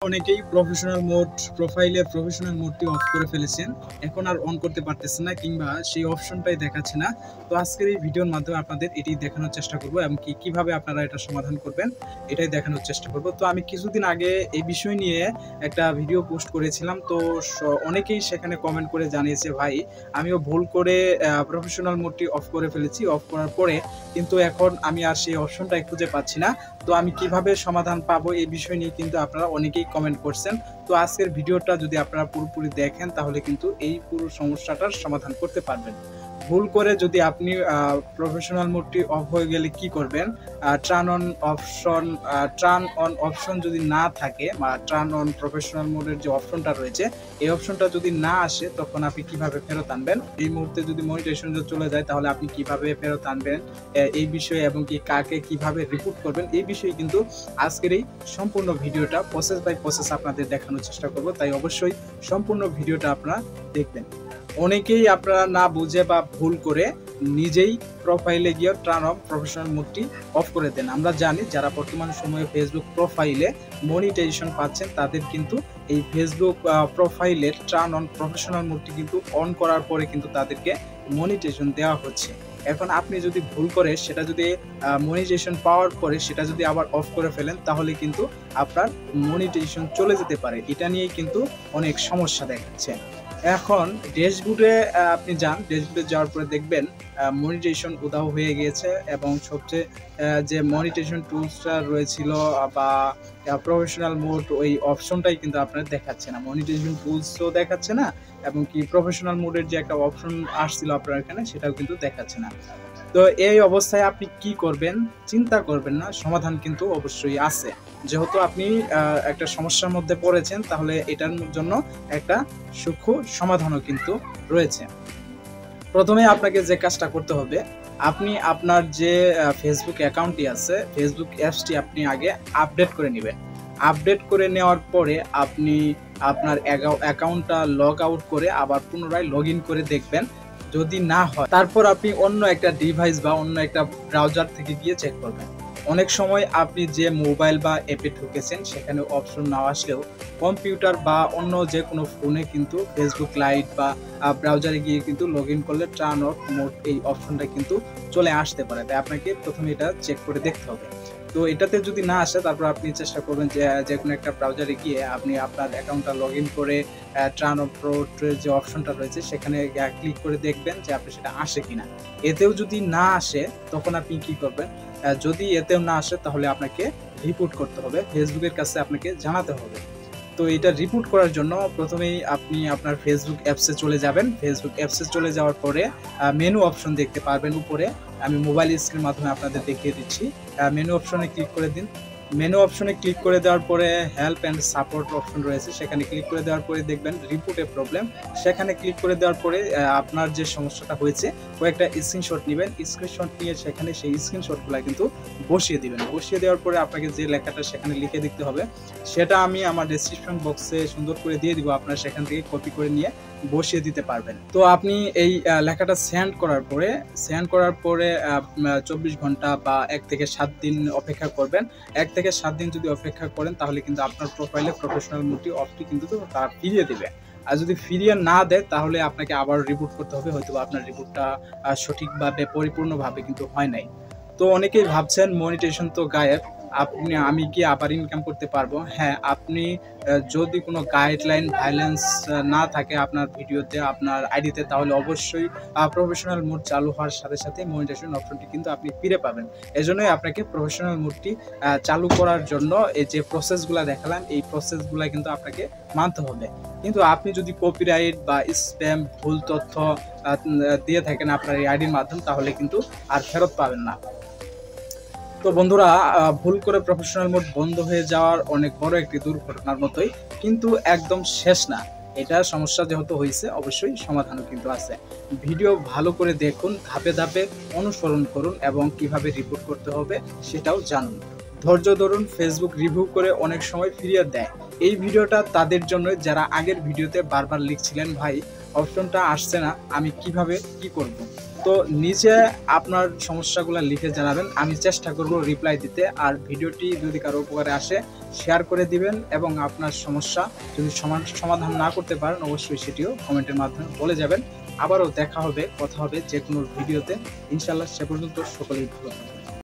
অনেকেই professional mode মোডটি of করে ফেলেছেন, এখন আর অন করতে পারতেছেন না কিংবা সেই অপশনটাই দেখাচ্ছে না। তো আজকের এই ভিডিওর মাধ্যমে আপনাদের এটি দেখানোর চেষ্টা করব এবং কিভাবে আপনারা এটা সমাধান করবেন এটাই দেখানোর চেষ্টা করব। তো আমি কিছুদিন আগে এই বিষয় নিয়ে একটা ভিডিও পোস্ট করেছিলাম, তো অনেকেই সেখানে কমেন্ট করে জানিয়েছে, ভাই আমিও ভুল করে প্রফেশনাল মোডটি অফ করে ফেলেছি, অফ করার পরে কিন্তু এখন আমি আর সেই অপশনটাই খুঁজে পাচ্ছি না। তো আমি কিভাবে সমাধান পাবো এই বিষয় নিয়ে কিন্তু আপনারা অনেকেই কমেন্ট করছেন। তো আজকের ভিডিওটা যদি আপনারা পুরোপুরি দেখেন তাহলে কিন্তু এই পুরো সমস্যাটার সমাধান করতে পারবেন। ভুল করে যদি আপনি প্রফেশনাল মোডটি অফ হয়ে গেলে কি করবেন, টার্ন অন অপশন যদি না থাকে বা টার্ন অন প্রফেশনাল মোডের যে অপশনটা রয়েছে এই অপশনটা যদি না আসে তখন আপনি কিভাবে ফেরত আনবেন। এই মুহূর্তে যদি মনিটাইজেশন চলে যায় তাহলে আপনি কিভাবে ফেরত আনবেন এই বিষয়ে এবং কি কাকে কিভাবে রিপোর্ট করবেন এই বিষয়ে কিন্তু আজকের এই সম্পূর্ণ ভিডিওটা প্রসেস বাই প্রসেস আপনাদের দেখানোর চেষ্টা করব। তাই অবশ্যই সম্পূর্ণ ভিডিওটা আপনারা দেখবেন। অনেকেই আপনারা না বুঝে বা ভুল করে নিজেই প্রোফাইলে গিয়ে টার্ন অফ প্রফেশনাল মোডটি অফ করে দেন। আমরা জানি যারা বর্তমান সময়ে ফেসবুক প্রোফাইলে মনিটাইজেশন পাচ্ছেন তাদের কিন্তু এই ফেসবুক প্রোফাইলের টার্ন অন প্রফেশনাল মোডটি কিন্তু অন করার পরে কিন্তু তাদেরকে মনিটাইজেশন দেওয়া হচ্ছে। এখন আপনি যদি ভুল করে সেটা যদি মনিটাইজেশন পাওয়ার পরে সেটা যদি আবার অফ করে ফেলেন তাহলে কিন্তু আপনার মনিটাইজেশন চলে যেতে পারে। এটা নিয়ে কিন্তু অনেক সমস্যা দেখাচ্ছে। এখন ড্যাশবোর্ডে আপনি যান, ড্যাশবোর্ডে যাওয়ার পরে দেখবেন মনিটাইজেশন উধাও হয়ে গিয়েছে এবং সবচেয়ে যে মনিটাইজেশন টুলসটা রয়েছিল বা প্রফেশনাল মোড ওই অপশনটাই কিন্তু আপনার দেখাচ্ছে না, মনিটাইজেশন টুলসও দেখাচ্ছে না এবং কি প্রফেশনাল মোডের যে একটা অপশন আসছিল আপনার এখানে সেটাও কিন্তু দেখাচ্ছে না। তো এই অবস্থায় আপনি কি করবেন, চিন্তা করবেন না, সমাধান কিন্তু অবশ্যই আছে। যেহেতু আপনি একটা সমস্যার মধ্যে পড়েছেন তাহলে এটার জন্য একটা সূক্ষ্ম সমাধানও কিন্তু রয়েছে। প্রথমে আপনাকে যে কাজটা করতে হবে, আপনি আপনার যে ফেসবুক অ্যাকাউন্টটি আছে ফেসবুক অ্যাপসটি আপনি আগে আপডেট করে নেবেন। আপডেট করে নেওয়ার পরে আপনি আপনার অ্যাকাউন্টটা লগ আউট করে আবার পুনরায় লগ ইন করে দেখবেন। যদি না হয় তারপর আপনি অন্য একটা ডিভাইস বা অন্য একটা ব্রাউজার থেকে গিয়ে চেক করবেন। অনেক সময় আপনি যে মোবাইল বা অ্যাপে ঢুকেছেন সেখানে অপশন না আসলেও কম্পিউটার বা অন্য যে কোনো ফোনে কিন্তু ফেসবুক লাইট বা ব্রাউজারে গিয়ে কিন্তু লগ ইন করলে টার্ন অফ মোড এই অপশনটা কিন্তু চলে আসতে পারে। তাই আপনাকে প্রথমে এটা চেক করে দেখতে হবে। তো এটাতে যদি না আসে তারপর আপনি চেষ্টা করবেন যে কোনো একটা ব্রাউজারে গিয়ে আপনি আপনার অ্যাকাউন্টটা লগ ইন করে টার্ন অফ মোডের যে অপশনটা রয়েছে সেখানে ক্লিক করে দেখবেন যে আপনি সেটা আসে কিনা। এতেও যদি না আসে তখন আপনি কি করবেন, যদি এতেও না আসে তাহলে আপনাকে রিপোর্ট করতে হবে, ফেসবুকের কাছে আপনাকে জানাতে হবে। তো এটা রিপোর্ট করার জন্য প্রথমেই আপনি আপনার ফেসবুক অ্যাপসে চলে যাবেন। ফেসবুক অ্যাপসে চলে যাওয়ার পরে মেনু অপশন দেখতে পারবেন উপরে, আমি মোবাইল স্ক্রিনের মাধ্যমে আপনাদের দেখিয়ে দিচ্ছি। মেনু অপশনে ক্লিক করে দিন। মেনু অপশনে ক্লিক করে দেওয়ার পরে হেল্প অ্যান্ড সাপোর্ট অপশন রয়েছে, সেখানে ক্লিক করে দেওয়ার পরে দেখবেন রিপোর্ট এ প্রবলেম। সেখানে ক্লিক করে দেওয়ার পরে আপনার যে সমস্যাটা হয়েছে কয়েকটা স্ক্রিনশট নেবেন, স্ক্রিনশট নিয়ে সেখানে সেই স্ক্রিনশটগুলো কিন্তু বসিয়ে দিবেন। বসিয়ে দেওয়ার পরে আপনাকে যে লেখাটা সেখানে লিখে দিতে হবে সেটা আমি আমার ডেসক্রিপশন বক্সে সুন্দর করে দিয়ে দিব, আপনারা সেখান থেকে কপি করে নিয়ে বসিয়ে দিতে পারবেন। তো আপনি এই লেখাটা সেন্ড করার পরে 24 ঘন্টা বা 1 থেকে 7 দিন অপেক্ষা করবেন। 1 থেকে 7 দিন যদি অপেক্ষা করেন তাহলে কিন্তু আপনার প্রোফাইলে প্রফেশনাল মোডটি অফটি কিন্তু তারা ফিরিয়ে দেবে। আর যদি ফিরিয়ে না দেয় তাহলে আপনাকে আবার রিপোর্ট করতে হবে, হয়তো আপনার রিপোর্টটা সঠিকভাবে পরিপূর্ণভাবে কিন্তু হয় নাই। তো অনেকেই ভাবছেন মনিটাইজেশন তো গায়েব, আমি কি আবার ইনকাম করতে পারবো? হ্যাঁ, আপনি যদি কোনো গাইডলাইন ভায়োলেন্স না থাকে আপনার ভিডিওতে, আপনার আইডিতে, তাহলে অবশ্যই প্রফেশনাল মোড চালু হওয়ার সাথে সাথে মনিটাইজেশন অপশনটি কিন্তু আপনি ফিরে পাবেন। এজন্যই আপনাকে প্রফেশনাল মোডটি চালু করার জন্য এই যে প্রসেসগুলো দেখালাম এই প্রসেসগুলো কিন্তু আপনাকে মানতে হবে। কিন্তু আপনি যদি কপিরাইট বা স্প্যাম ভুল তথ্য দিয়ে থাকেন আপনার এই আইডির মাধ্যমে তাহলে কিন্তু আর ফেরত পাবেন না। তো বন্ধুরা, ভুল করে প্রফেশনাল মোড বন্ধ হয়ে যাওয়ার অনেক বড় একটি দুর্ঘটনার মতোই, কিন্তু একদম শেষ না। এটা সমস্যা যেহেতু হয়েছে অবশ্যই সমাধানও কিন্তু আছে। ভিডিও ভালো করে দেখুন, ধাপে ধাপে অনুসরণ করুন এবং কিভাবে রিপোর্ট করতে হবে সেটাও জানুন। ধৈর্য ধরুন, ফেসবুক রিভিউ করে অনেক সময় ফিরিয়ে দেয়। এই ভিডিওটা তাদের জন্য যারা আগের ভিডিওতে বারবার লিখছিলেন, ভাই অপশনটা আসছে না, আমি কিভাবে কি করব। তো নিচে আপনার সমস্যাগুলো লিখে জানাবেন, আমি চেষ্টা করব রিপ্লাই দিতে। আর ভিডিওটি যদি কারো উপকারে আসে শেয়ার করে দিবেন, এবং আপনার সমস্যা যদি সমাধান না করতে পারেন অবশ্যই সেটিও কমেন্টের মাধ্যমে বলে যাবেন। আবারও দেখা হবে, কথা হবে যে কোনো ভিডিওতে ইনশাআল্লাহ। সে পর্যন্ত সকলেই ভালো থাকবেন।